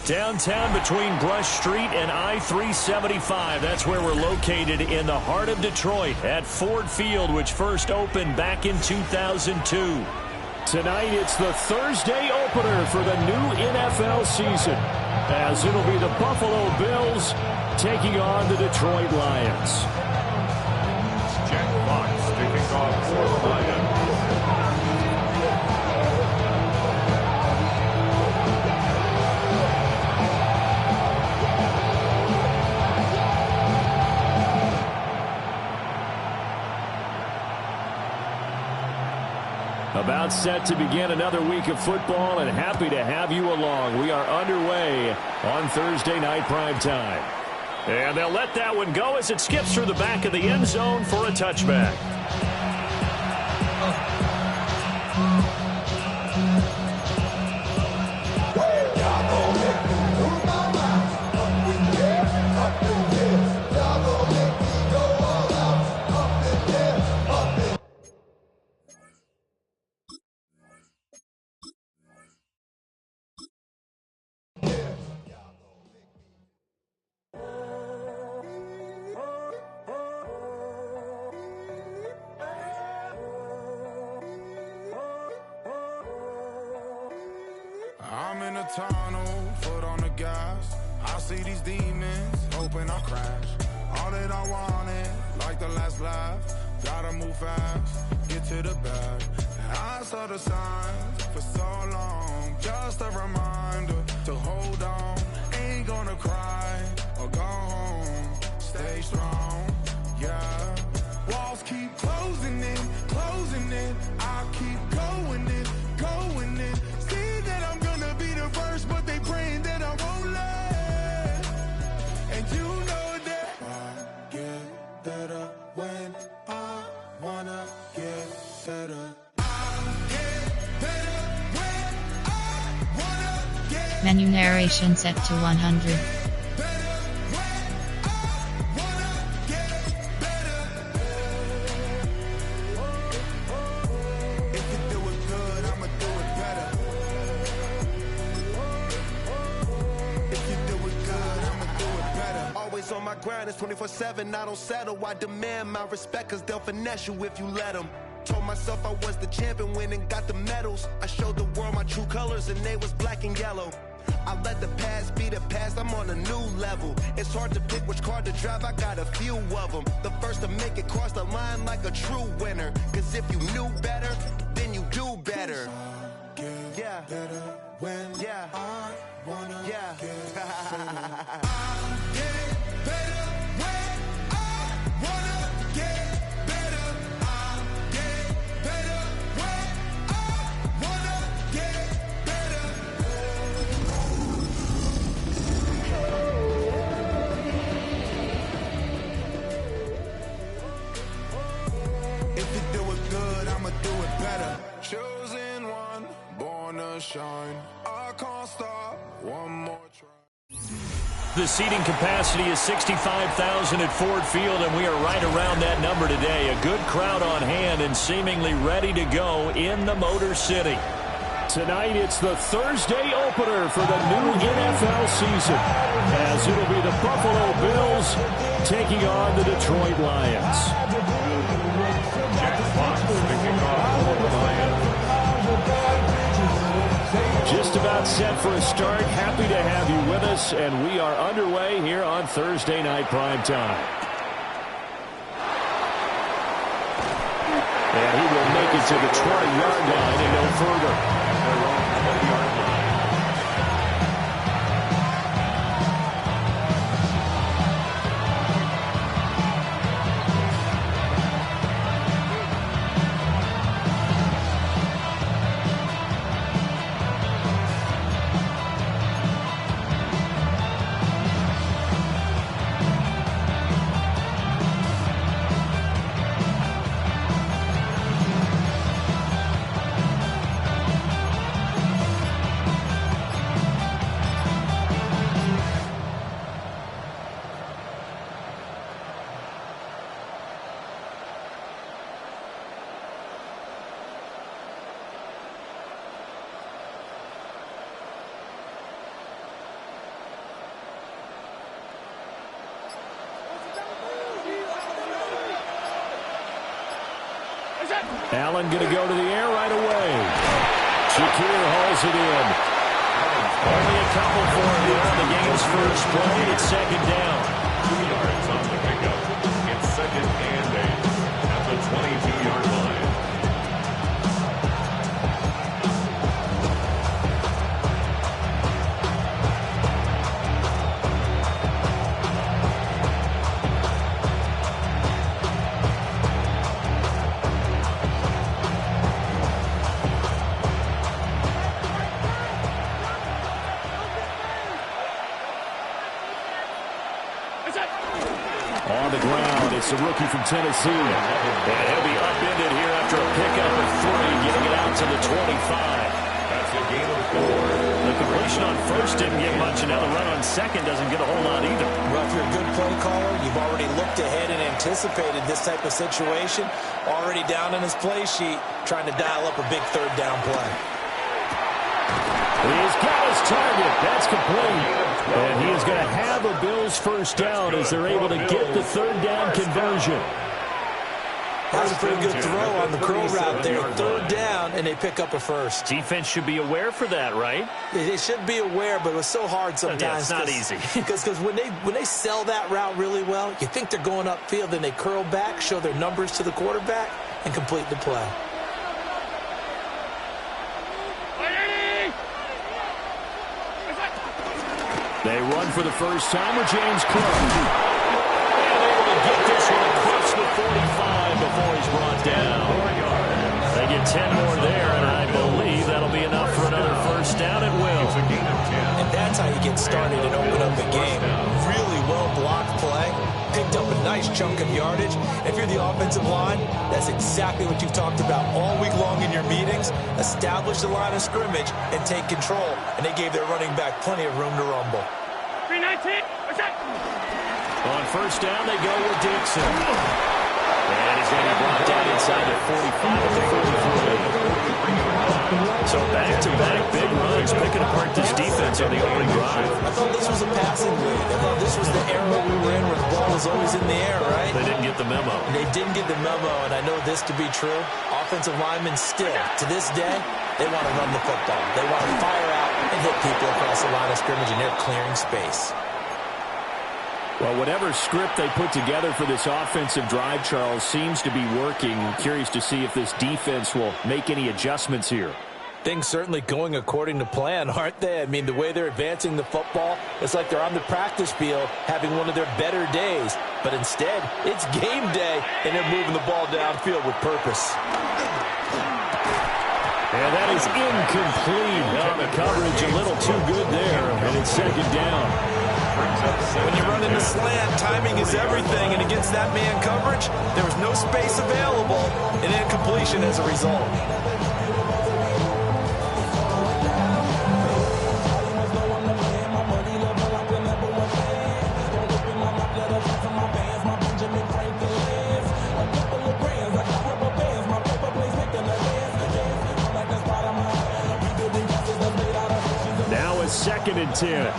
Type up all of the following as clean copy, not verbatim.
Downtown between Brush Street and I-375. That's where we're located in the heart of Detroit at Ford Field, which first opened back in 2002. Tonight, it's the Thursday opener for the new NFL season, as it'll be the Buffalo Bills taking on the Detroit Lions. Jack Fox kicking off for the Lions. About set to begin another week of football, and happy to have you along. We are underway on Thursday night primetime. And they'll let that one go as it skips through the back of the end zone for a touchback. I'm in a tunnel, foot on the gas. I see these demons, hoping I'll crash. All that I wanted, like the last laugh. Gotta move fast, get to the bag. I saw the signs for so long, just a reminder to hold on. Ain't gonna cry or go home, stay strong, yeah. Walls keep closing in, I keep going in, going in. See that I'm gonna be the first, but they praying that I won't let. And you know that I get better when I wanna get better. Menu narration set to 100. On my grind, it's 24/7, I don't settle. I demand my respect, cause they'll finesse you if you let them. Told myself I was the champion, went and got the medals. I showed the world my true colors and they was black and yellow. I let the past be the past, I'm on a new level. It's hard to pick which car to drive, I got a few of them. The first to make it cross the line like a true winner. Cause if you knew better, then you do better. Yeah, better when I wanna get better. Chosen one, born to shine. I can't stop. One more try. The seating capacity is 65,000 at Ford Field, and we are right around that number today. A good crowd on hand and seemingly ready to go in the Motor City. Tonight, it's the Thursday opener for the new NFL season, as it'll be the Buffalo Bills taking on the Detroit Lions. Jack Fox kicking off for the Lions. Just about set for a start. Happy to have you with us, and we are underway here on Thursday Night Primetime. And he will make it to the 20-yard line and no further. Allen going to go to the air right away. Shakir hauls it in. Only a couple for him there on the game's first play. It's second down. 2 yards on the pickup. It's second and 8 at the 22-yard line. On the ground, it's the rookie from Tennessee. And he'll be upended here after a pickup of 3, getting it out to the 25. That's a gain of 4. The completion on first didn't get much, and now the run on second doesn't get a whole lot either. Well, if you're a good play caller, you've already looked ahead and anticipated this type of situation. Already down in his play sheet, trying to dial up a big third down play. He's got his target. That's complete. And he is going to have a Bills first down as they're able to get the third down conversion. That was a pretty good throw on the curl route there. Third down, and they pick up a first. Defense should be aware for that, right? They should be aware, but it was so hard sometimes. Yeah, it's not easy. Because when they sell that route really well, you think they're going upfield, then they curl back, show their numbers to the quarterback, and complete the play. They run for the first time with James Cook. And able to get this one across the 45 before he's brought down. They get 10 more there, and I believe that'll be enough for another first down at will. And that's how you get started and open up the game. Really well-blocked play. Picked up a nice chunk of yardage. If you're the offensive line, that's exactly what you've talked about all week long in your meetings. Establish the line of scrimmage and take control. And they gave their running back plenty of room to rumble. 319. What's that? On first down, they go with Dixon. And he's going to be brought down inside the 45 of the 43. So back-to-back big runs, picking apart this defense on the opening drive. I thought this was a passing league. I thought this was the era we were in where the ball was always in the air, right? They didn't get the memo. They didn't get the memo, and I know this to be true. Offensive linemen still, to this day, they want to run the football. They want to fire out and hit people across the line of scrimmage, and they're clearing space. Well, whatever script they put together for this offensive drive, Charles, seems to be working. Curious to see if this defense will make any adjustments here. Things certainly going according to plan, aren't they? I mean, the way they're advancing the football, it's like they're on the practice field having one of their better days. But instead, it's game day, and they're moving the ball downfield with purpose. And that is incomplete. On the coverage, a little too good there, and it's second down. When you run into slant, timing is everything, and against that man coverage, there was no space available, and incompletion as a result. Now it's 2nd and 10.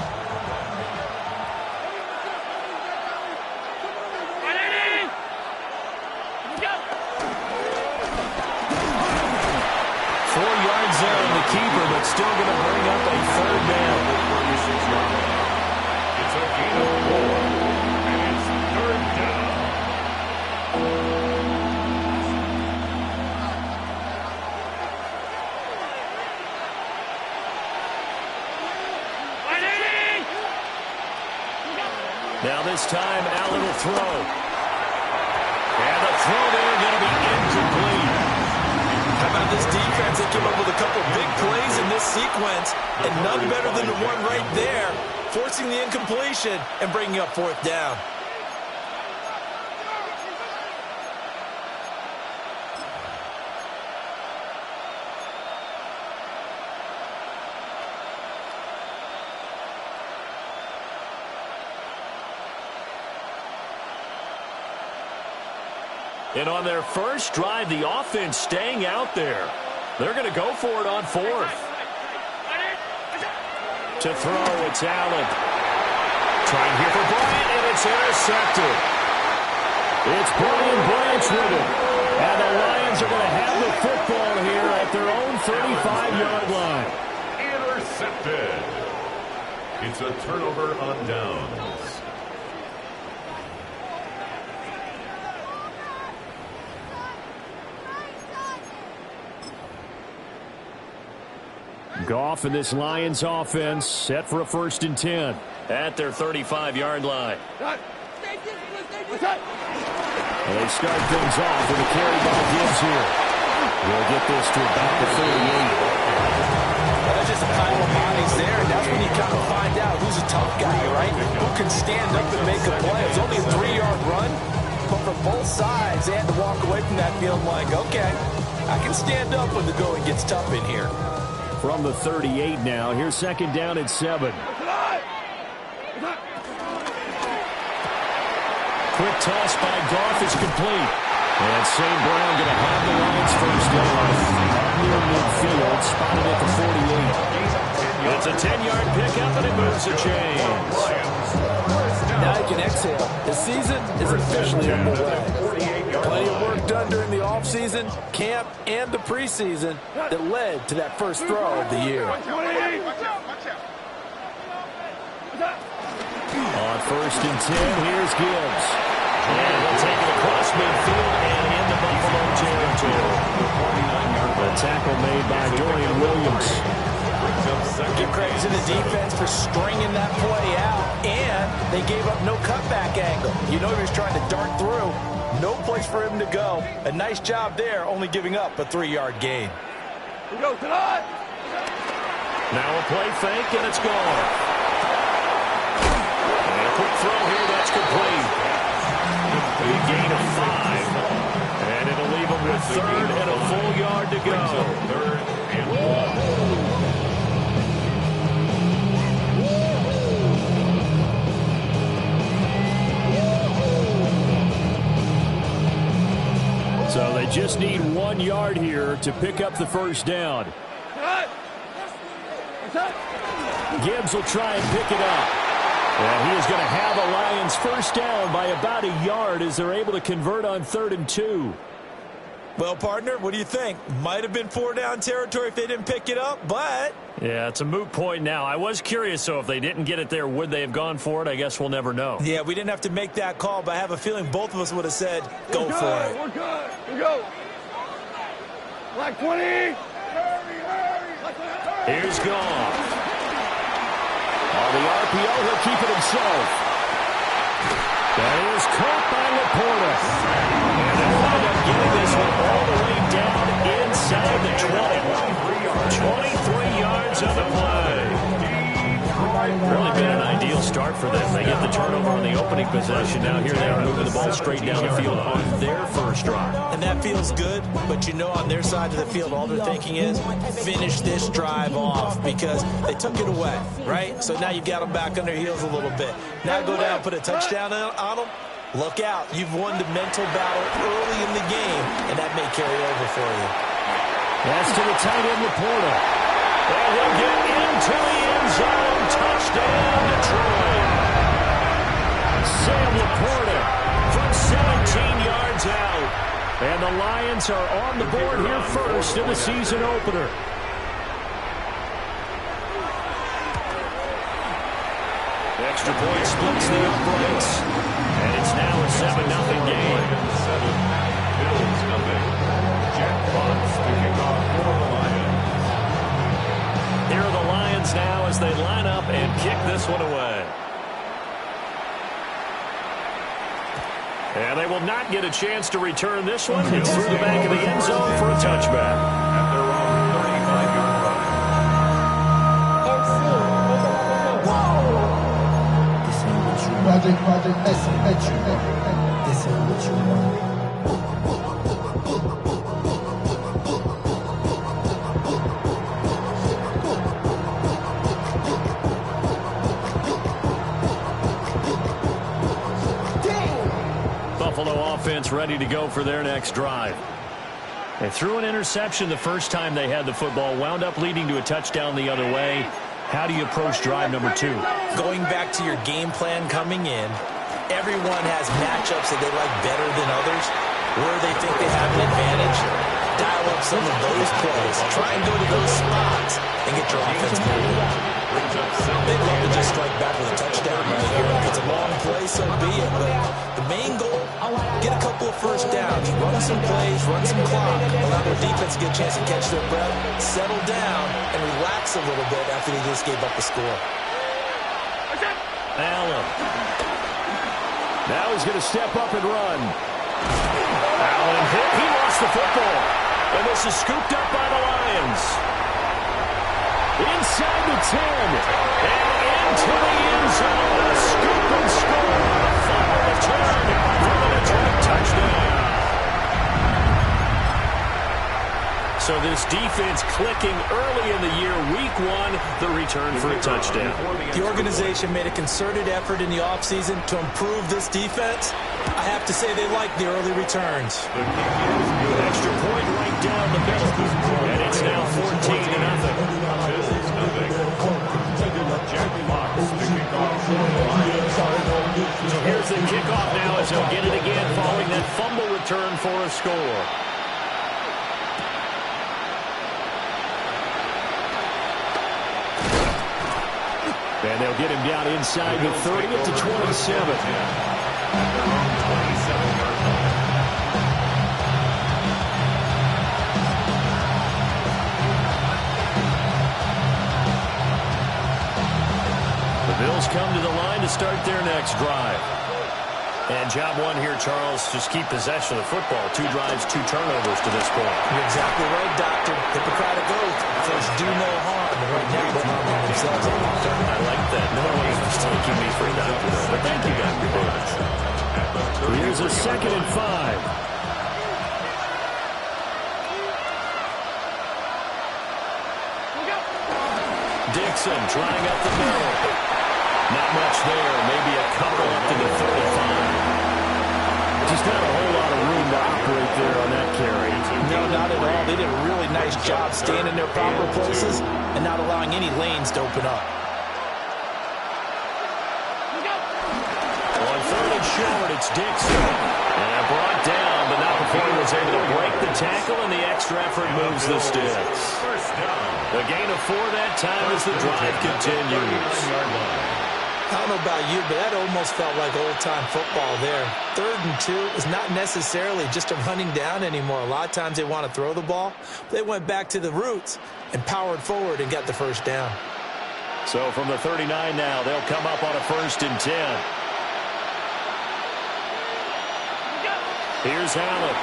Keeper, but still going to bring up a third down. It's a gain of 4, and it's third down. Now this time, Allen will throw. And the throw there going to be incomplete. How about this defense? They came up with a couple big plays in this sequence, and none better than the one right there, forcing the incompletion and bringing up fourth down. And on their first drive, the offense staying out there. They're going to go for it on fourth. To throw, it's Allen. Trying here for Bryant, and it's intercepted. It's Brian Branch with it. And the Lions are going to have the football here at their own 35-yard line. Intercepted. It's a turnover on downs. Goff and this Lions offense set for a 1st and 10 at their 35-yard line. They start things off with a carry by Gibbs here. We'll get this to about the 38. There's just a pile of bodies there, and that's when you kind of find out who's a tough guy, right? Who can stand up and make a play. It's only a 3-yard run, but for both sides, they had to walk away from that feeling like, okay, I can stand up when the going gets tough in here. From the 38 now, here's 2nd down and 7. Quick toss by Goff is complete. And St. Brown going to have the Lions 1st down. Near midfield, spotted at the 48. It's a 10-yard pickup, and it moves the chains. Now you can exhale. The season is officially underway. Plenty of work done during the offseason, camp, and the preseason that led to that first throw of the year. On 1st and 10, here's Gibbs. And they'll take it across midfield and in the Buffalo territory. The tackle made by Dorian Williams. Give credit to the defense for stringing that play out, and they gave up no cutback angle. You know he was trying to dart through. No place for him to go. A nice job there, only giving up a 3-yard gain. Now a play fake, and it's gone. And a quick throw here, that's complete. A gain of 5. And it'll leave him with 3rd and a full yard to go. 3rd and 1. So they just need 1 yard here to pick up the 1st down. Gibbs will try and pick it up. And he is going to have a Lions 1st down by about a yard as they're able to convert on 3rd and 2. Well, partner, what do you think? Might have been 4-down territory if they didn't pick it up, but... Yeah, it's a moot point now. I was curious, so if they didn't get it there, would they have gone for it? I guess we'll never know. Yeah, we didn't have to make that call, but I have a feeling both of us would have said, go for it. We're good. We go. Black 20. Here's Goff. On the RPO, he'll keep it himself. That is caught by Laporta. And they wind up getting this one all the way down inside the 20. 23 yards on the play. Really been an ideal start for them. They get the turnover on the opening possession. Now here they are moving the ball straight down the field on their first drive. And that feels good, but you know on their side of the field, all they're thinking is finish this drive off because they took it away, right? So now you've got them back on their heels a little bit. Now go down, put a touchdown on them. Look out. You've won the mental battle early in the game, and that may carry over for you. That's to the tight end, Laporta. And he'll get into the end zone. Touchdown, Detroit. Sam Laporta from 17 yards out. And the Lions are on the board here first in the season opener. Extra point splits the uprights. And it's now a 7-0 game. 7. Bills nothing. Jackpots to kick off for the Lions. Here are the Lions now as they line up and kick this one away. And they will not get a chance to return this one. It's through the back of the end zone for a touchback. At their own 35-yard line. Project this is what you want. Buffalo offense ready to go for their next drive. They threw an interception the first time they had the football, wound up leading to a touchdown the other way. How do you approach drive number 2? Going back to your game plan coming in, everyone has matchups that they like better than others. where they think they have an advantage, dial up some of those plays. Try and go to those spots and get your offense moving. They'd love to just strike back with a touchdown right here. If it's a long play, so be it. But the main goal, get a couple of first downs, run some plays, run some clock, allow their defense to get a chance to catch their breath, settle down, and relax a little bit after they just gave up the score. Allen. Now he's going to step up and run. Allen hit. He lost the football. And this is scooped up by the Lions. Inside the 10. And into the end zone. A scoop and score. A final return for the Detroit touchdown. So this defense clicking early in the year. Week 1, the return for a touchdown. The organization made a concerted effort in the offseason to improve this defense. I have to say they like the early returns. Extra point right down the middle. And it's now 14-0. So here's the kickoff now as they'll get it again following that fumble return for a score. And they'll get him down inside the 30 up to 27. Bills come to the line to start their next drive. And job 1 here, Charles, just keep possession of the football. 2 drives, 2 turnovers to this point. You're exactly right, Doctor. Hippocratic oath. First, do no harm. And right now, they're harming themselves. I like that. No one was taking me for a doctor, though. But thank you, Dr. Davis. Here's a 2nd and 5. Dixon trying up the middle. Not much there. Maybe a couple up to the 35. Just not a whole lot of room to operate there on that carry. No, not at all. They did a really nice job staying in their proper places and not allowing any lanes to open up. On 3rd and short, it's Dixon. And brought down, but not before he was able to break the tackle, and the extra effort moves the sticks. The gain of 4 that time as the drive continues. I don't know about you, but that almost felt like old-time football there. 3rd and 2 is not necessarily just a running down anymore. A lot of times they want to throw the ball. They went back to the roots and powered forward and got the first down. So from the 39 now, they'll come up on a 1st and 10. Here's Allen.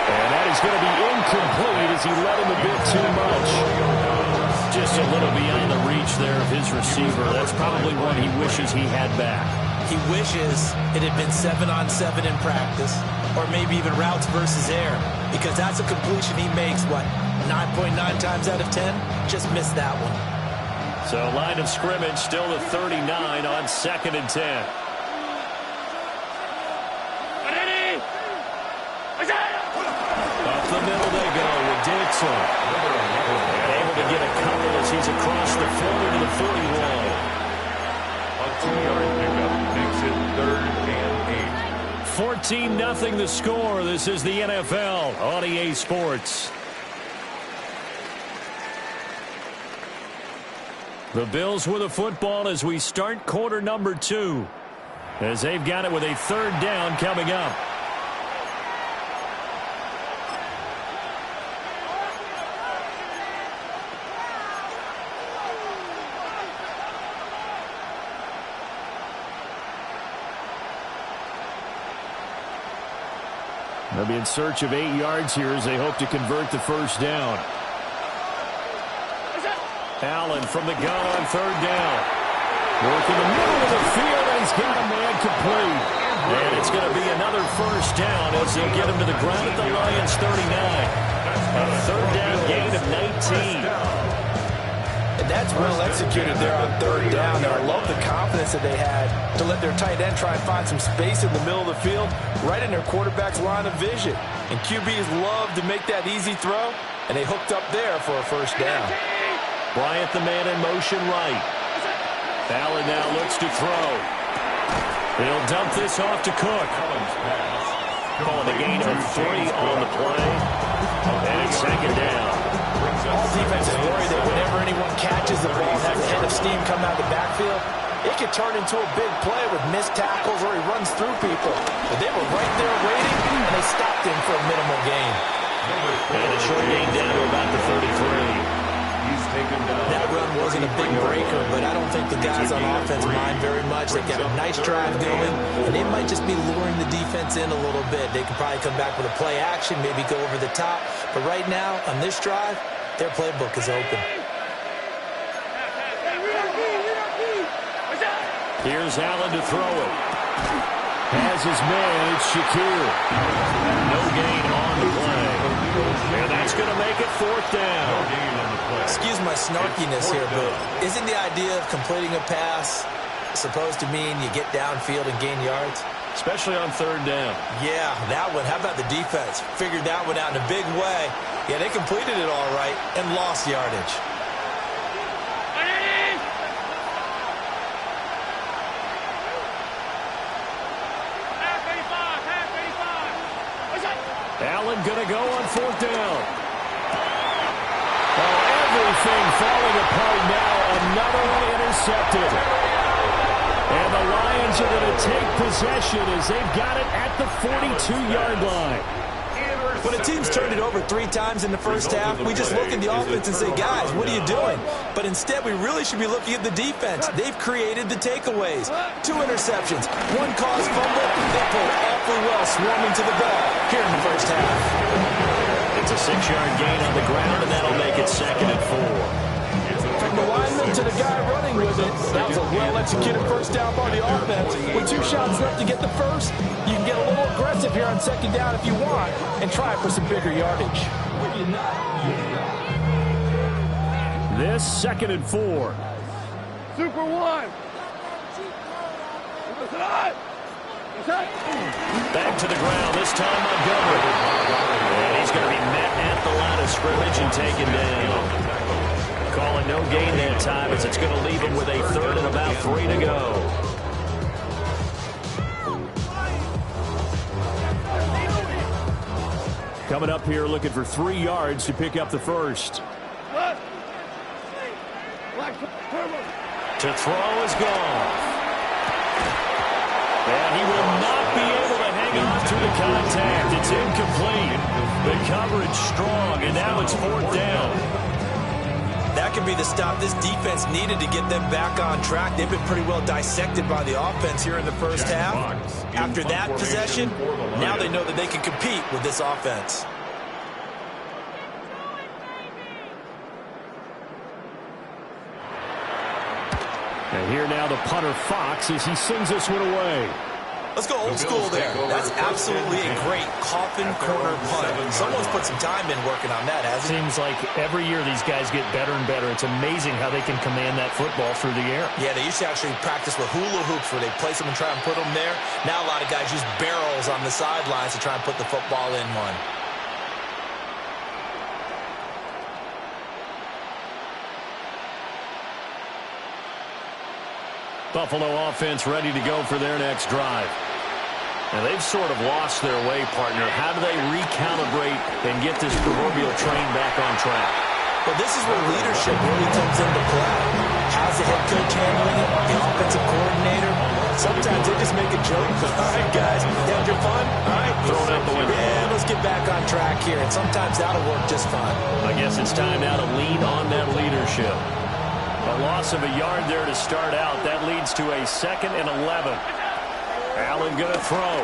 And that is going to be incomplete as he let him a bit too much. Just a little beyond the reach there of his receiver. That's probably one he wishes he had back. He wishes it had been 7-on-7 in practice, or maybe even routes versus air, because that's a completion he makes, what, 9.9 times out of 10? Just missed that one. So line of scrimmage still the 39 on 2nd and 10. Up the middle they go with Dixon. Able to get a couple as he's across the 40 to the 41. A 2-yard pickup makes it 3rd and 8. 14-0 the score. This is the NFL on EA Sports. The Bills with the football as we start quarter number 2. As they've got it with a 3rd down coming up. They'll be in search of 8 yards here as they hope to convert the first down. Allen from the gun on 3rd down. Working the middle of the field, and he's got a man complete. And it's going to be another first down as they'll get him to the ground at the Lions 39. A 3rd down gain of 19. And that's well executed there on 3rd down. There, I love the confidence that they had to let their tight end try and find some space in the middle of the field, right in their quarterback's line of vision. And QBs love to make that easy throw, and they hooked up there for a first down. Bryant, the man in motion right. Allen now looks to throw. He'll dump this off to Cook. calling a gain of 3 on the play. And it's second down. All defenses worry that whenever anyone catches the ball and has a head of steam coming out of the backfield, it could turn into a big play with missed tackles or he runs through people. But they were right there waiting, and they stopped him for a minimal gain. And a short gain down to about the 33. That run wasn't a big breaker, but I don't think the guys on offense mind very much. They've got a nice drive going, and they might just be luring the defense in a little bit. They could probably come back with a play action, maybe go over the top. But right now, on this drive, their playbook is open. Here's Allen to throw it. Has his man, it's Shakir. No gain on the play. And that's going to make it 4th down. Excuse my snarkiness here, but isn't the idea of completing a pass supposed to mean you get downfield and gain yards? Especially on 3rd down. Yeah, that one. How about the defense? Figured that one out in a big way. Yeah, they completed it all right and lost yardage. Allen going to go on 4th down. Oh, everything falling apart now. Another one intercepted. And the Lions are going to take possession as they've got it at the 42-yard line. When a team's turned it over 3 times in the first half, we just look at the offense and say, guys, what are you doing? But instead, we really should be looking at the defense. They've created the takeaways. 2 interceptions, 1 caused fumble. They played awfully well swarming to the ball here in the first half. It's a 6-yard gain on the ground, and that'll make it 2nd and 4. From the lineman to the guy running with it, that was a well-executed first down by the offense. With 2 shots left to get the first, you can get a little aggressive here on 2nd down if you want and try for some bigger yardage. This 2nd and 4. Super 1. Back to the ground, this time Montgomery. And he's going to be met at the line of scrimmage and taken down. Calling no gain that time as it's going to leave him with a 3rd and about 3 to go. Coming up here looking for 3 yards to pick up the first. To throw is gone. And he will not be able to hang on to the contact. It's incomplete. The coverage strong, and now it's 4th down. That could be the stop this defense needed to get them back on track. They've been pretty well dissected by the offense here in the first half. After that possession, now they know that they can compete with this offense. And here now the punter Fox as he sends this one away. Let's go old school there. That's absolutely a great coffin corner punt. Someone's put some time in working on that, hasn't it? Seems like every year these guys get better and better. It's amazing how they can command that football through the air. Yeah, they used to actually practice with hula hoops where they place them and try and put them there. Now a lot of guys use barrels on the sidelines to try and put the football in one. Buffalo offense ready to go for their next drive. Now they've sort of lost their way, partner. How do they recalibrate and get this proverbial train back on track? Well, this is where leadership really comes into play. How's the head coach handling it? The offensive coordinator? Sometimes they just make a joke. All right, guys, you had your fun? All right, throw it out the window. Yeah, let's get back on track here. And sometimes that'll work just fine. I guess it's time now to lean on that leadership. A loss of a yard there to start out. That leads to a 2nd and 11. Allen going to throw.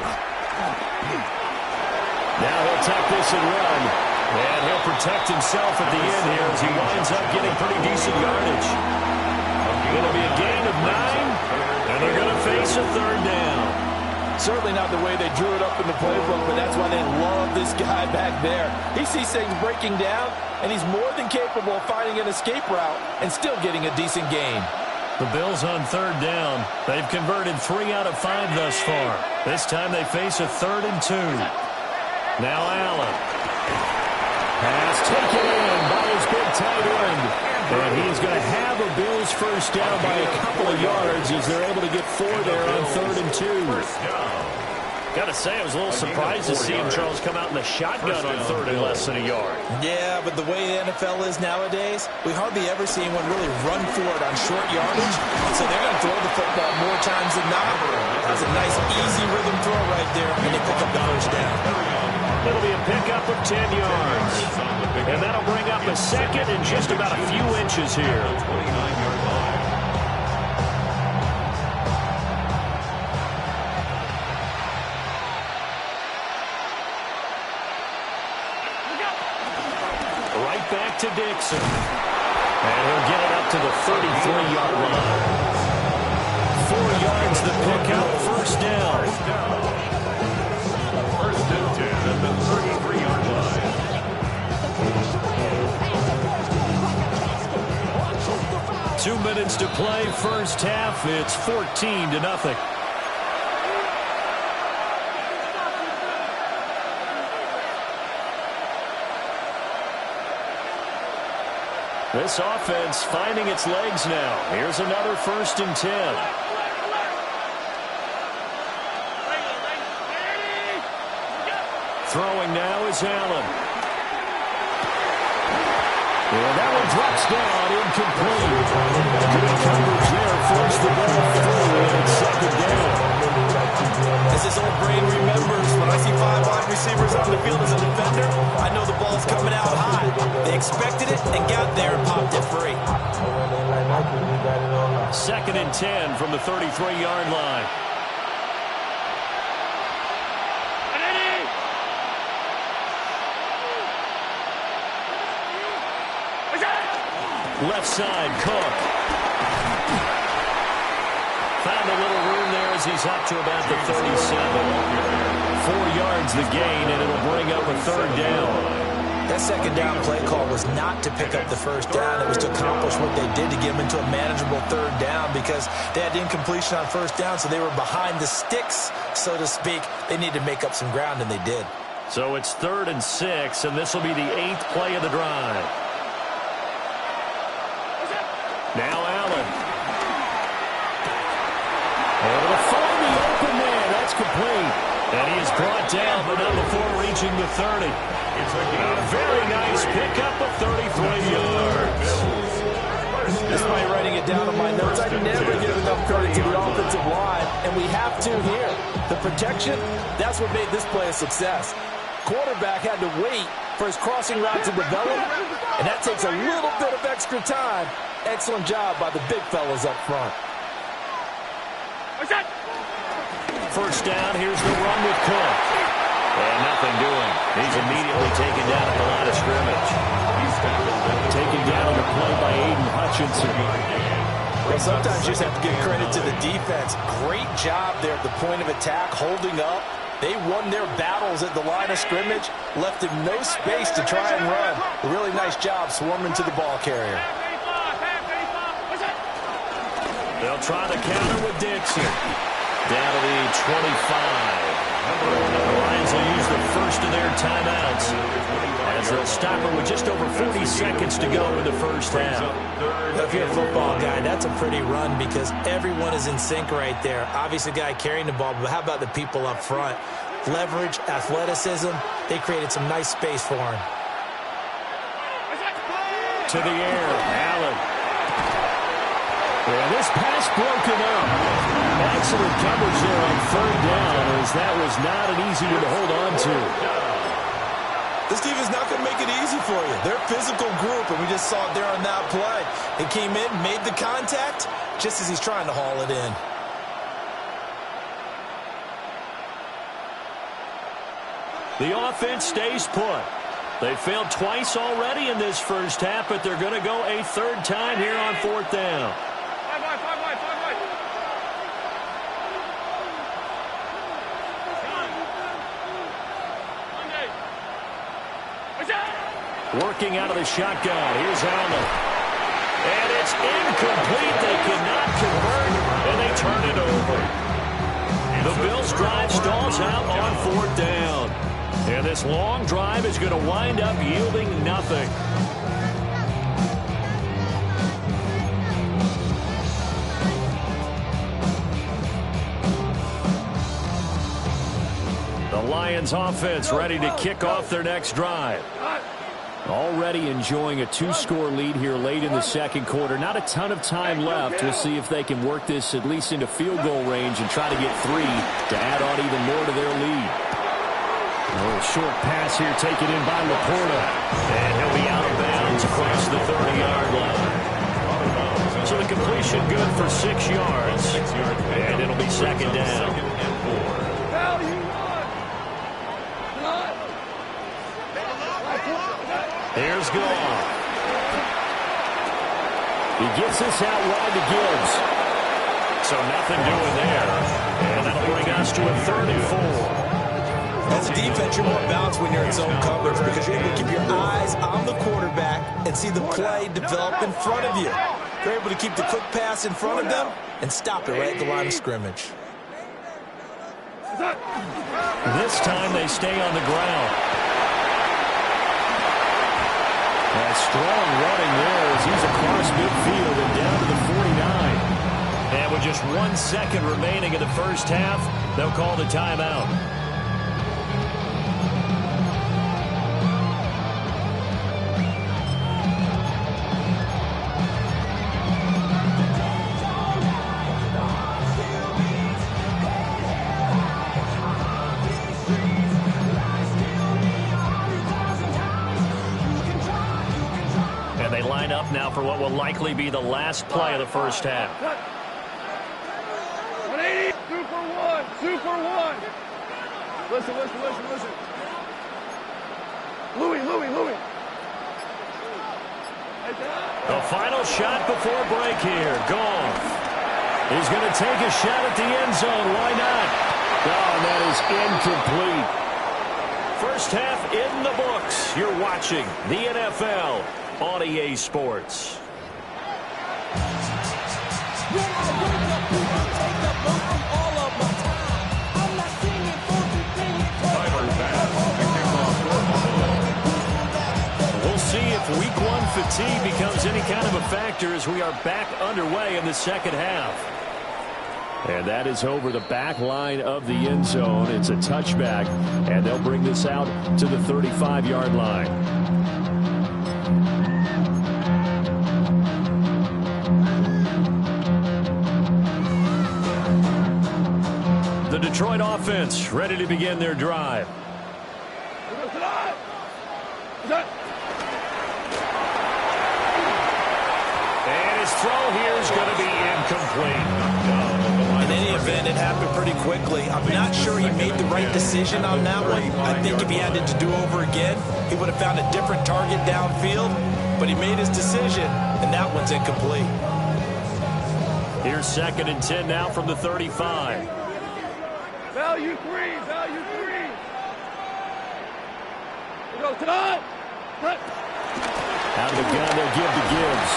Now he'll tuck this and run. And he'll protect himself at the end here as he winds up getting pretty decent yardage. Going to be a gain of 9, and they're going to face a 3rd down. Certainly not the way they drew it up in the playbook, but that's why they love this guy back there. He sees things breaking down, and he's more than capable of finding an escape route and still getting a decent gain. The Bills on 3rd down. They've converted 3 out of 5 thus far. This time they face a 3rd and 2. Now Allen. Pass taken in by his big tight end. And he's going to have a Bills first down by a couple of yards as they're able to get 4 there on 3rd and 2. Gotta say, I was a little surprised to see him, Charles, come out in the shotgun on third and less than a yard. Yeah, but the way the NFL is nowadays, we hardly ever see anyone really run for it on short yardage. So they're going to throw the football more times than not. That was a nice, easy rhythm throw right there, and they pick up the first down. It'll be a pickup of 10 yards. And that'll bring up a second and just about a few inches here. 29-yard line. Right back to Dixon. And he'll get it up to the 33-yard line. 4 yards the pickup, first down. First and 10 at the 33-yard line. 2 minutes to play, first half. It's 14-0. This offense finding its legs now. Here's another first and 10. Throwing now is Allen. And that one drops down, incomplete. Good coverage there, forced the ball through, and it's second down. As this old brain remembers, when I see 5 wide receivers on the field as a defender, I know the ball's coming out high. They expected it and got there and popped it free. Second and 10 from the 33-yard line. Left side, Cook. Found a little room there as he's up to about the 37. 4 yards the gain, and it'll bring up a third down. That second down play call was not to pick up the first down. It was to accomplish what they did to get them into a manageable third down because they had incompletion on first down, so they were behind the sticks, so to speak. They needed to make up some ground, and they did. So it's 3rd and 6, and this will be the 8th play of the drive. Now Allen. Able to find the open man. That's complete. And he is brought down, but not before reaching the 30. A very nice pickup of 33 yards. Despite writing it down on my notes, I never give enough credit to the offensive line, and we have to here. The protection, that's what made this play a success. Quarterback had to wait for his crossing route to develop, and that takes a little bit of extra time. Excellent job by the big fellas up front. First down, here's the run with Cook. And nothing doing. He's immediately taken down at the line of scrimmage. Taken down on the play by Aiden Hutchinson. Well, sometimes you just have to give credit to the defense. Great job there at the point of attack, holding up. They won their battles at the line of scrimmage, left him no space to try and run. A really nice job swarming to the ball carrier. They'll try the counter with Dixon. Down to the 25. The Lions will use the first of their timeouts as they'll stop it with just over 40 seconds to go in the first half. If you're a football guy, that's a pretty run because everyone is in sync right there. Obviously, the guy carrying the ball, but how about the people up front? Leverage, athleticism, they created some nice space for him. To the air, Allen. Yeah, this pass broken up. Excellent coverage there on third down as that was not an easy one to hold on to. This defense not going to make it easy for you. They're a physical group, and we just saw it there on that play. They came in, made the contact, just as he's trying to haul it in. The offense stays put. They failed twice already in this first half, but they're going to go a third time here on fourth down. Working out of the shotgun. Here's Allen. And it's incomplete. They cannot convert, and they turn it over. The Bills' drive stalls out on fourth down. And this long drive is going to wind up yielding nothing. Lions offense ready to kick off their next drive. Already enjoying a 2-score lead here late in the second quarter. Not a ton of time left. We'll see if they can work this at least into field goal range and try to get 3 to add on even more to their lead. A little short pass here taken in by Laporta. And he'll be out of bounds across the 30-yard line. So the completion good for 6 yards. And it'll be second down. Here's Goff. He gets this out wide to Gibbs. So nothing doing there. And that'll bring us to a 3rd and 4. As a defense, you're more balanced when you're in zone coverage because you're able to keep your eyes on the quarterback and see the play develop in front of you. You're able to keep the quick pass in front of them and stop it right at the line of scrimmage. This time they stay on the ground. That strong running there as he's across midfield and down to the 49. And with just 1 second remaining in the first half, they'll call the timeout. Now for what will likely be the last play of the first half. 180, 2 for 1, 2 for 1. Listen. Louis. The final shot before break here. Goff. He's going to take a shot at the end zone. Why not? Oh, and that is incomplete. First half in the books. You're watching the NFL on EA Sports. We'll see if week 1 fatigue becomes any kind of a factor as we are back underway in the second half. And that is over the back line of the end zone. It's a touchback, and they'll bring this out to the 35-yard line. The Detroit offense ready to begin their drive. And his throw here is going to be incomplete. In any event, it happened pretty quickly. I'm not sure he made the right decision on that one. I think if he had it to do over again, he would have found a different target downfield. But he made his decision, and that one's incomplete. Here's 2nd and 10 now from the 35. Value 3. It goes cut. Out of the gun, they'll give to Gibbs.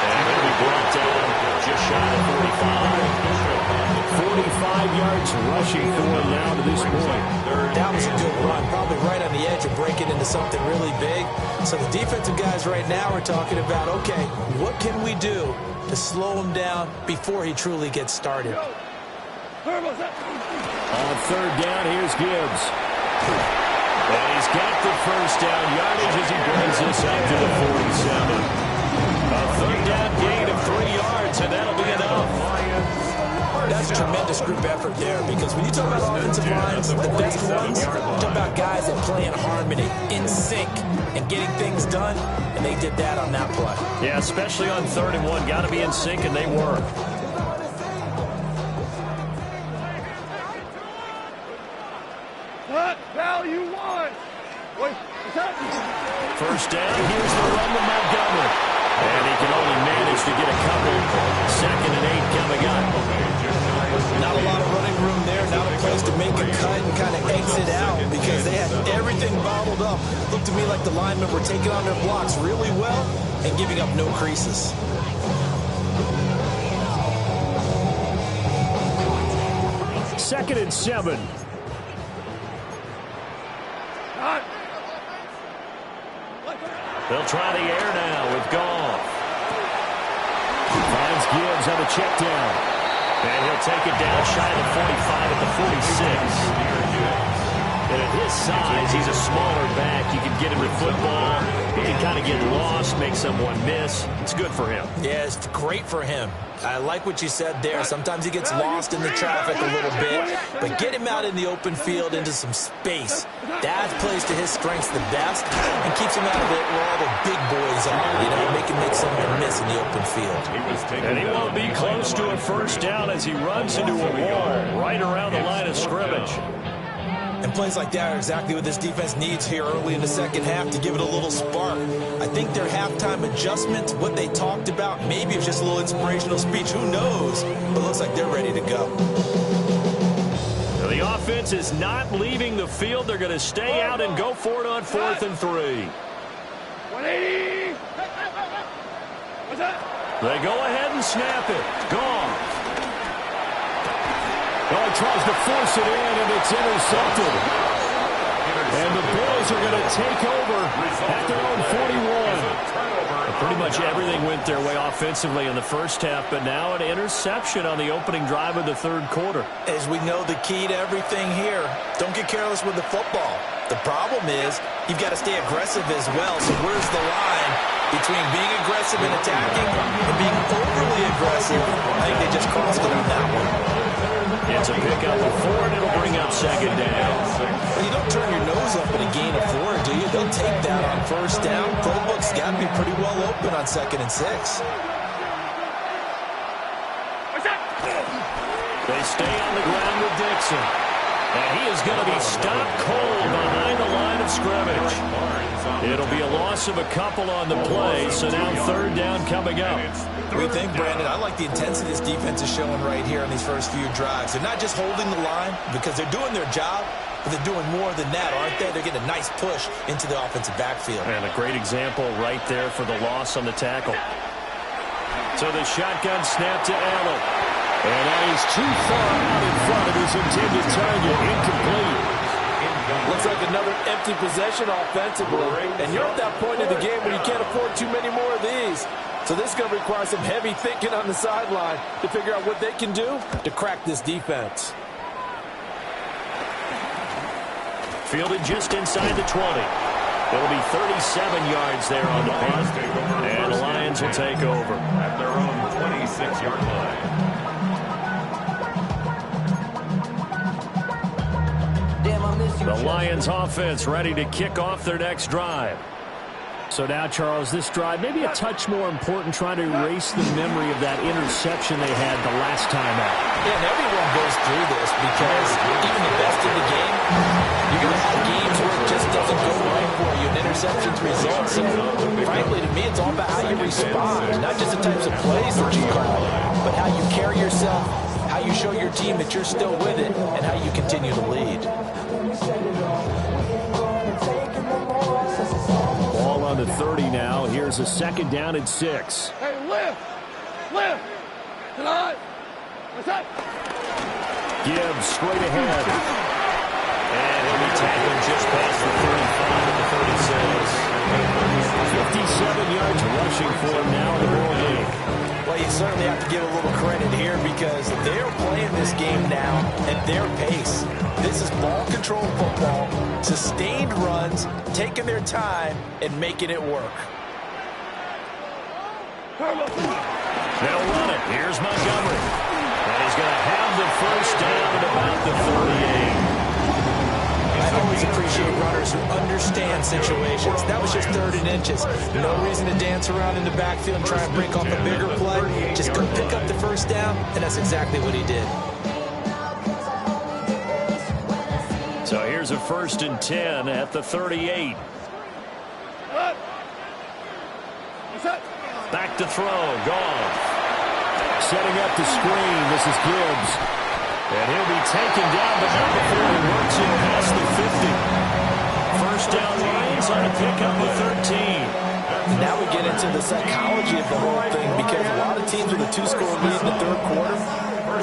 And he'll be brought down just shy of 45. 45 yards rushing for him now to this point. That was a good run, probably right on the edge of breaking into something really big. So the defensive guys right now are talking about, okay, what can we do to slow him down before he truly gets started? On 3rd down, here's Gibbs. And he's got the first down yardage as he brings this up to the 47. A 3rd down gain of 3 yards, and that'll be enough. That's a tremendous group effort there because when you talk about offensive lines, the best ones, you talk about guys that play in harmony, in sync, and getting things done, and they did that on that play. Yeah, especially on 3rd and 1. Got to be in sync, and they were. Value 1. First down, here's the run to Montgomery. And he can only manage to get a couple. 2nd and 8 coming up. Not a lot of running room there, not a place to make a cut and kind of exit out because they had everything bottled up. Looked to me like the linemen were taking on their blocks really well and giving up no creases. Second and 7. They'll try the air now with Goff. Finds Gibbs on a check down. And he'll take it down shy of the 45 at the 46. And at his size, he's a smaller back. You can get him to football. He can kind of get lost, make someone miss. It's good for him. Yeah, it's great for him. I like what you said there. Sometimes he gets lost in the traffic a little bit, but get him out in the open field into some space. That plays to his strengths the best and keeps him out of it where all the big boys are, you know, make someone miss in the open field. And he won't be close to a first down as he runs into a wall right around the line of scrimmage. And plays like that are exactly what this defense needs here early in the second half to give it a little spark. I think their halftime adjustment, what they talked about, maybe it's just a little inspirational speech. Who knows? But it looks like they're ready to go. The offense is not leaving the field. They're going to stay out and go for it on 4th and 3. 180. They go ahead and snap it. Gone. Oh, he tries to force it in, and it's intercepted. And the Bills are going to take over at their own 41. Pretty much everything went their way offensively in the first half, but now an interception on the opening drive of the third quarter. As we know, the key to everything here, don't get careless with the football. The problem is you've got to stay aggressive as well. So where's the line between being aggressive and attacking and being overly aggressive? I think they just crossed it on that one. It's a pickup of 4, and it'll bring up second down. Well, you don't turn your nose up at a gain of 4, do you? They'll take that on first down. Playbook's got to be pretty well open on 2nd and 6. They stay on the ground with Dixon. And he is going to be stopped cold behind the line of scrimmage. It'll be a loss of a couple on the play, so now 3rd down coming up. What do you think, Brandon? I like the intensity this defense is showing right here in these first few drives. They're not just holding the line because they're doing their job, but they're doing more than that, aren't they? They're getting a nice push into the offensive backfield. And a great example right there for the loss on the tackle. So the shotgun snap to Allen. And that is too far out in front of his intended target. Incomplete. Looks like another empty possession offensively. And you're at that point in the game where you can't afford too many more of these. So this is going to require some heavy thinking on the sideline to figure out what they can do to crack this defense. Fielded just inside the 20. It'll be 37 yards there on the punt. And the Lions will take over. At their own 26-yard line. The Lions offense ready to kick off their next drive. So now, Charles, this drive maybe a touch more important, trying to erase the memory of that interception they had the last time out. Yeah, and everyone goes through this because even the best in the game, you're going to have games where it just doesn't go right for you, and interceptions result. So, frankly, to me, it's all about how you respond, not just the types of plays that you call, but how you carry yourself, how you show your team that you're still with it, and how you continue to lead. Ball on the 30 now. Here's a 2nd down and 6. Hey, lift! Tonight! What's up? Gibbs straight ahead. And he'll be tackled just past the 35 at the 36. 57 yards rushing for him now in the ball game. Well, you certainly have to give a little credit here because they're playing this game now at their pace. This is ball control football, sustained runs, taking their time, and making it work. They'll run it. Here's Montgomery. And he's going to have the first down at about the 38. I always appreciate runners who understand situations. That was just 3rd and inches. No reason to dance around in the backfield and try and break off a bigger play. Just go pick up the first down, and that's exactly what he did. So here's a 1st and 10 at the 38. Back to throw. Gone. Setting up the screen. This is Gibbs. And he'll be taken down, but not before he works in past the 50. First down Lions on a pickup of 13. Now we get into the psychology of the whole thing because a lot of teams with a 2-score lead in the 3rd quarter,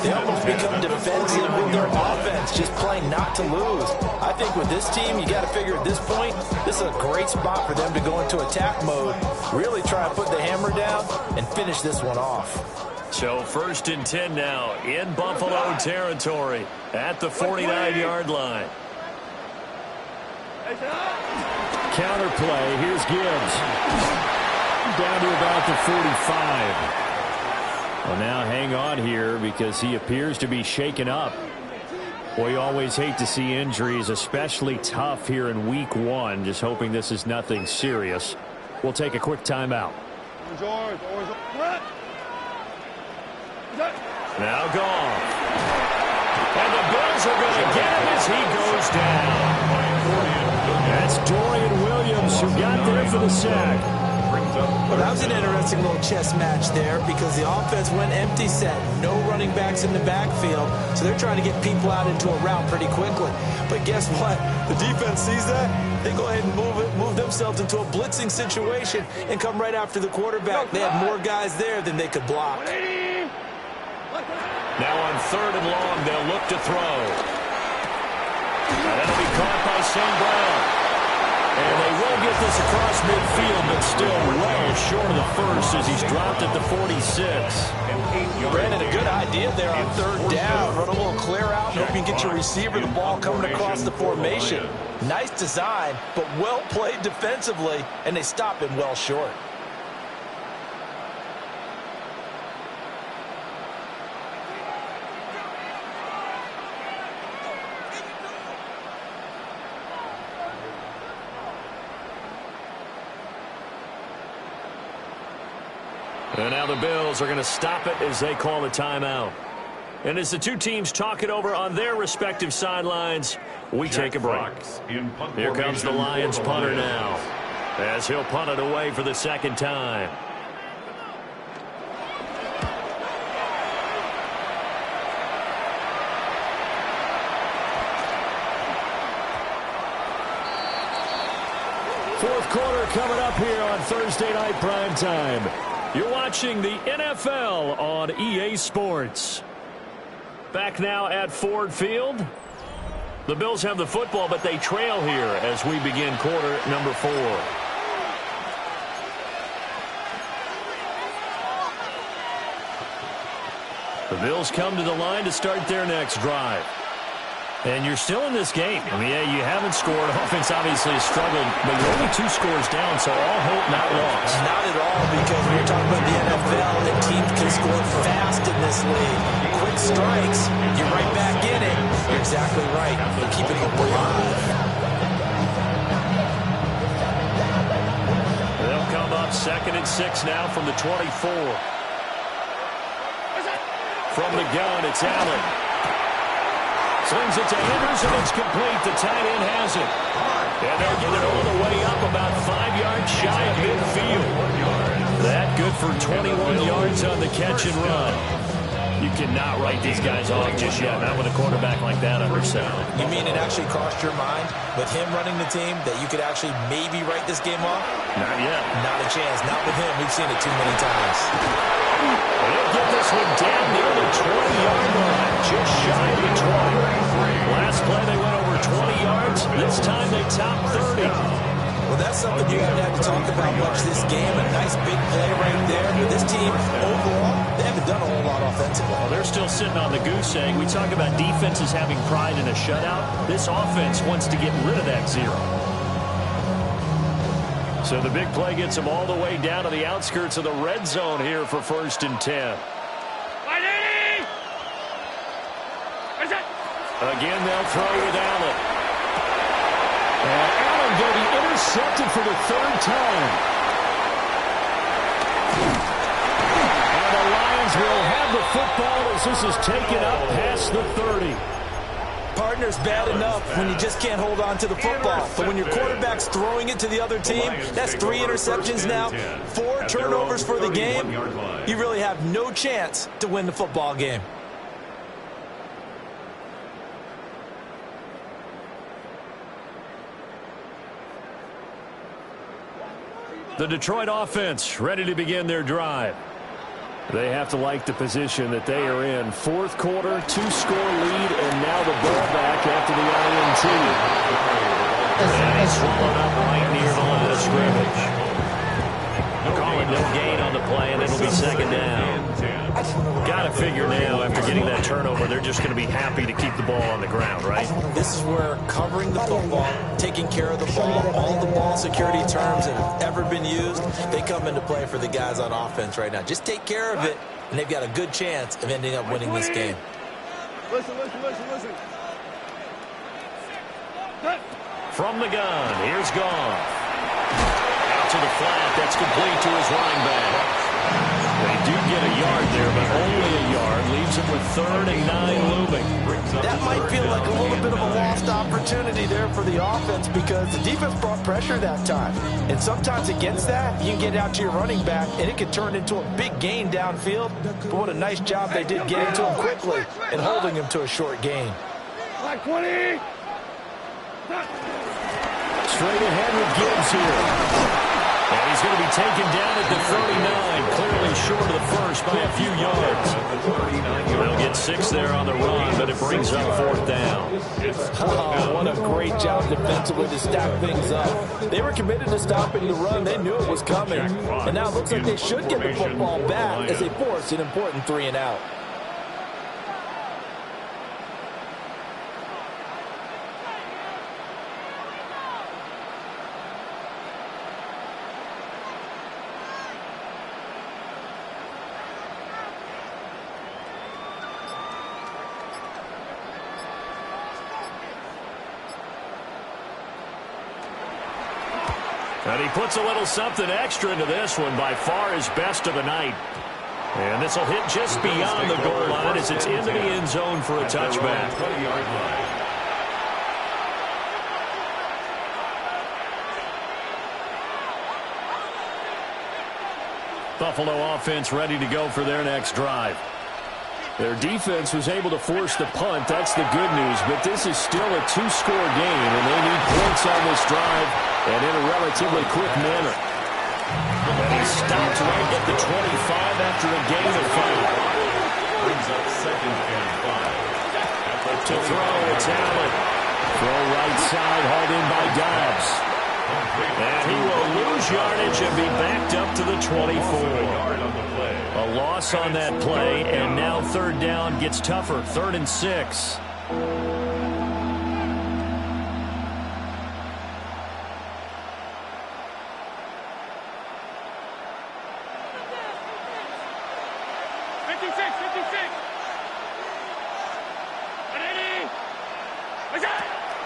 they almost become defensive with their offense, just playing not to lose. I think with this team, you got to figure at this point, this is a great spot for them to go into attack mode, really try and put the hammer down and finish this one off. So 1st and 10 now in Buffalo territory at the 49-yard line. Counter play. Here's Gibbs. Down to about the 45. Well, now hang on here because he appears to be shaken up. Well, you always hate to see injuries, especially tough here in week 1. Just hoping this is nothing serious. We'll take a quick timeout. Now gone. And the Bills are going to get him as he goes down. That's Dorian Williams who got there for the sack. Well, that was an interesting little chess match there because the offense went empty set. No running backs in the backfield, so they're trying to get people out into a route pretty quickly. But guess what? The defense sees that. They go ahead and move themselves into a blitzing situation and come right after the quarterback. They had more guys there than they could block. Now on 3rd and long, they'll look to throw. And that'll be caught by St. Brown. And they will get this across midfield, but still well short of the first as he's dropped at the 46. Brandon, a good idea there on 3rd down. Run a little clear out and hope you can get your receiver the ball coming across the formation. Nice design, but well played defensively, and they stop him well short. And now the Bills are going to stop it as they call the timeout. And as the two teams talk it over on their respective sidelines, we take a break. Here comes the Lions punter now, as he'll punt it away for the 2nd time. Fourth quarter coming up here on Thursday Night Primetime. You're watching the NFL on EA Sports. Back now at Ford Field. The Bills have the football, but they trail here as we begin quarter number 4. The Bills come to the line to start their next drive. And you're still in this game. I mean, yeah, you haven't scored. Offense obviously has struggled, but you're only 2 scores down, so all hope not lost. Not at all, because when you're talking about the NFL, and teams can score fast in this league. Quick strikes, you're right back in it. You're exactly right. They're keeping it alive. They'll come up 2nd and 6 now from the 24. From the gun, it's Allen. Slings it to Henderson. It's complete. The tight end has it. And they'll get it all the way up about 5 yards shy of midfield. That good for 21 yards on the catch and run. You cannot write these guys off just yet, not with a quarterback like that under center. You mean it actually crossed your mind with him running the team that you could actually maybe write this game off? Not yet. Not a chance. Not with him. We've seen it too many times. They'll get this one down near the 20-yard line, just shy of the 20. Last play they went over 20 yards. This time they topped 30. Well, that's something you haven't had to talk about much this game. A nice big play right there. But this team, overall, they haven't done a whole lot offensively. Well, they're still sitting on the goose egg. We talk about defenses having pride in a shutout. This offense wants to get rid of that 0. So the big play gets them all the way down to the outskirts of the red zone here for 1st and 10. Again, they'll throw with Allen. And Allen going to be intercepted for the 3rd time. And the Lions will have the football as this is taken up past the 30. Partner's bad enough when you just can't hold on to the football. But when your quarterback's throwing it to the other team, that's 3 interceptions now, 4 turnovers for the game. You really have no chance to win the football game. The Detroit offense ready to begin their drive. They have to like the position that they are in. 4th quarter, 2-score lead, and now the ball back after the INT. And he's swallowed up right near the line of scrimmage. Call it no gain on the play, and it'll be 2nd down. I Got to figure now, after getting that turnover, they're just going to be happy to keep the ball on the ground, right? This is where covering the football, taking care of the ball, all the ball security terms that have ever been used, they come into play for the guys on offense right now. Just take care of it, and they've got a good chance of ending up winning this game. Listen. From the gun, here's Goff. Out to the flat, that's complete to his running back. They do get a yard there, but only a yard. Leaves him with 3rd and 9 looming. That might feel like a little bit of a lost opportunity there for the offense because the defense brought pressure that time. And sometimes against that, you can get out to your running back, and it can turn into a big gain downfield. But what a nice job they did getting to him quickly and holding him to a short gain. Like 20. Straight ahead with Gibbs here. And he's going to be taken down at the 39, clearly short of the first by a few yards. They'll get 6 there on the run, but it brings up 4th down. Oh, what a great job defensively to stack things up. They were committed to stopping the run. They knew it was coming. And now it looks like they should get the football back as they force an important 3 and out. And he puts a little something extra into this one, by far his best of the night. And this will hit just beyond the goal line as it's into the end zone for a touchback. Buffalo offense ready to go for their next drive. Their defense was able to force the punt. That's the good news. But this is still a 2-score game, and they need points on this drive and in a relatively quick manner. And he stopped right at the 25 after a gain of 5. Brings up 2nd and 5. To throw, it's Allen. Throw right side, hauled in by Dobbs. And he will lose yardage and be backed up to the 24. A loss on that play, and now 3rd down gets tougher. 3rd and 6.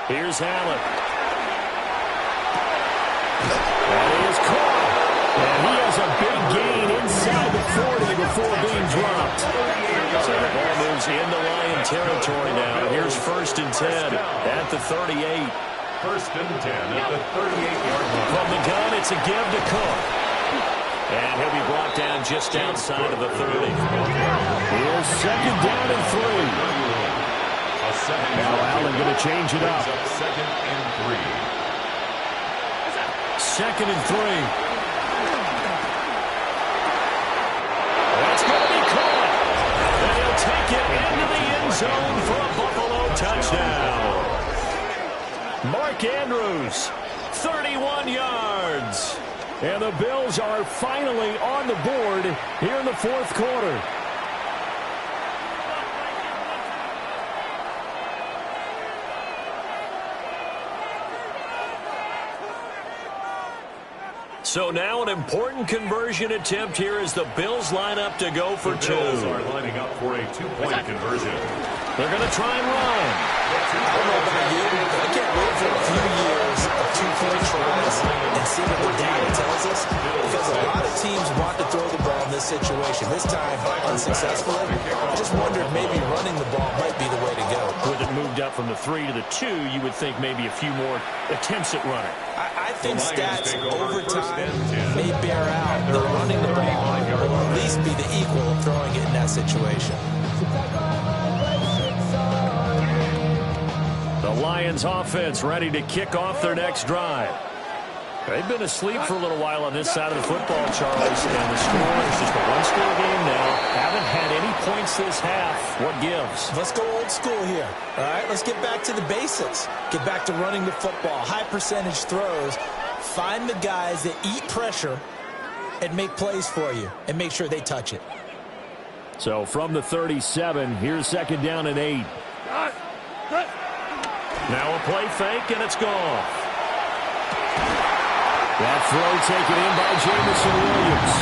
Here's Allen. That is caught. And he has a big gain inside the 40 before being dropped. So the ball moves into Lion territory now. Here's 1st and 10 at the 38. 1st and 10 at the 38-yard line. From the gun, it's a give to Cook. And he'll be brought down just outside of the 30. Here's 2nd down and 3. Now Allen going to change it up. 2nd and 3. 2nd and 3. That's going to be caught. And he'll take it into the end zone for a Buffalo touchdown. Mark Andrews, 31 yards. And the Bills are finally on the board here in the 4th quarter. So now an important conversion attempt here as the Bills line up to go for 2. The Bills are lining up for a 2-point conversion. They're going to try and run. I don't know about you, but I can't wait for a few years of 2-point tries and see what the data tells us, because a lot of teams want to throw the ball in this situation. This time, unsuccessfully. I just wondered maybe running the ball might be the way to go. With it moved up from the 3 to the 2, you would think maybe a few more attempts at running. I think stats over time may bear out that running the ball will at least be the equal of throwing it in that situation. The Lions offense ready to kick off their next drive. They've been asleep for a little while on this side of the football, Charles, and the score is just a 1-score game now. Haven't had any points this half. What gives? Let's go old school here. All right, let's get back to the basics. Get back to running the football, high percentage throws. Find the guys that eat pressure and make plays for you and make sure they touch it. So from the 37, here's 2nd down and 8. Now a play fake, and it's gone. That throw taken in by Jamison Williams.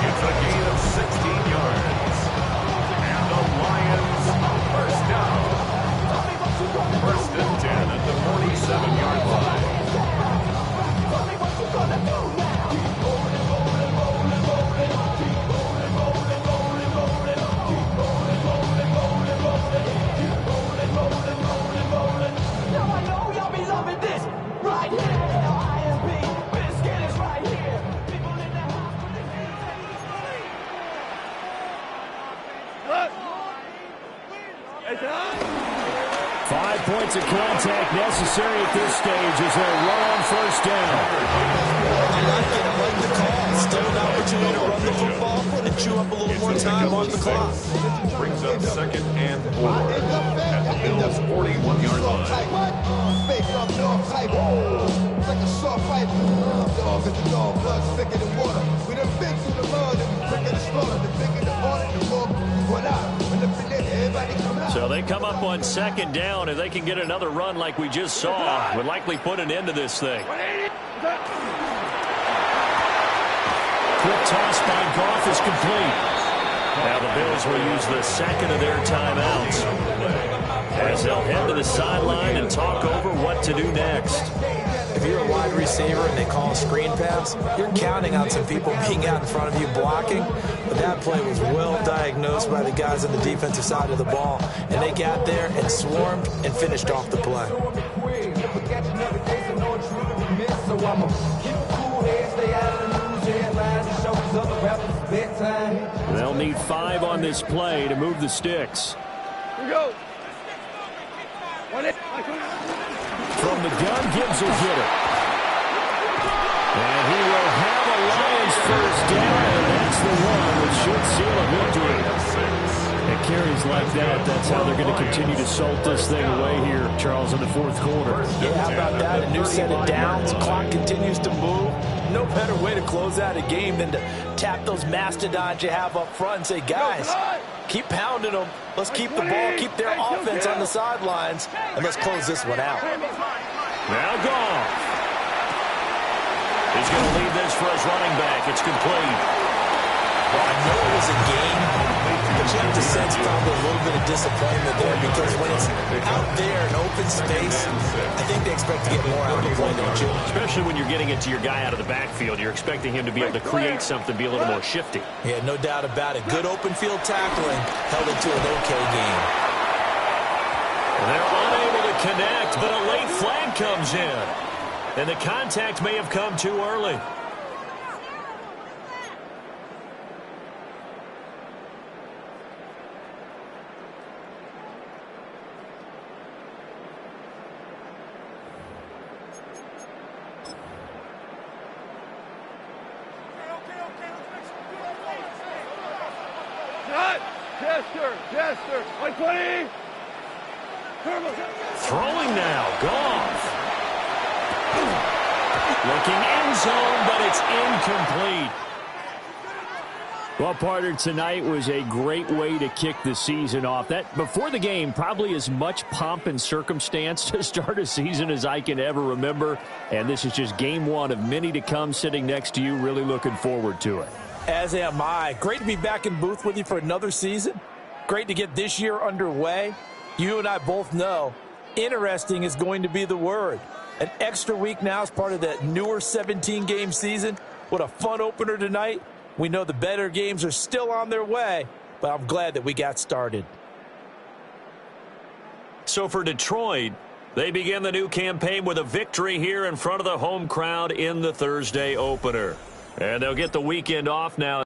It's a gain of 16 yards. And the Lions first down. 1st and 10 at the 47-yard line. Points of contact necessary at this stage as they run on 1st down. I like the call. Still an opportunity to run the football and chew up a little more time on the clock. Brings up 2nd and 4 at the Bills' 41-yard line. It's like a soft fight. Dog is the dog, blood thicker than water. We done been through the mud and we quicker to slaughter. The bigger the order, the more we out. When the finesse, everybody come out. So they come up on 2nd down, and they can get another run like we just saw. Would likely put an end to this thing. Quick toss by Goff is complete. Now the Bills will use the 2nd of their timeouts as they'll head to the sideline and talk over what to do next. If you're a wide receiver and they call a screen pass, you're counting on some people being out in front of you blocking. But that play was well diagnosed by the guys on the defensive side of the ball. And they got there and swarmed and finished off the play. They'll need 5 on this play to move the sticks. Here we go. From the gun, Gibbs will get it. And he will have a Lions 1st down, and that's the one that should seal a victory. At carries like that, that's how they're going to continue to salt this thing away here, Charles, in the 4th quarter. Yeah, how about that? A new set of downs. Clock continues to move. No better way to close out a game than to tap those mastodons you have up front and say, guys, keep pounding them. Let's keep the ball, keep their offense on the sidelines, and let's close this one out. Now Goff. He's going to lead this for his running back. It's complete. Well, I know it was a game, but you have to sense probably a little bit of disappointment there because when it's out there in open space, I think they expect to get more out of the play, don't you? Especially when you're getting it to your guy out of the backfield. You're expecting him to be able to create something, be a little more shifty. Yeah, no doubt about it. Good open field tackling held it to an okay game. They're unable to connect, but a late flag comes in. And the contact may have come too early. Jester, 120. Throwing now, Goff. Looking end zone, but it's incomplete. Well, partner, tonight was a great way to kick the season off. That before the game, probably as much pomp and circumstance to start a season as I can ever remember. And this is just game 1 of many to come sitting next to you. Really looking forward to it. As am I. Great to be back in booth with you for another season. Great to get this year underway. You and I both know interesting is going to be the word. An extra week now as part of that newer 17-game season. What a fun opener tonight. We know the better games are still on their way, but I'm glad that we got started. So for Detroit, they begin the new campaign with a victory here in front of the home crowd in the Thursday opener. And they'll get the weekend off now.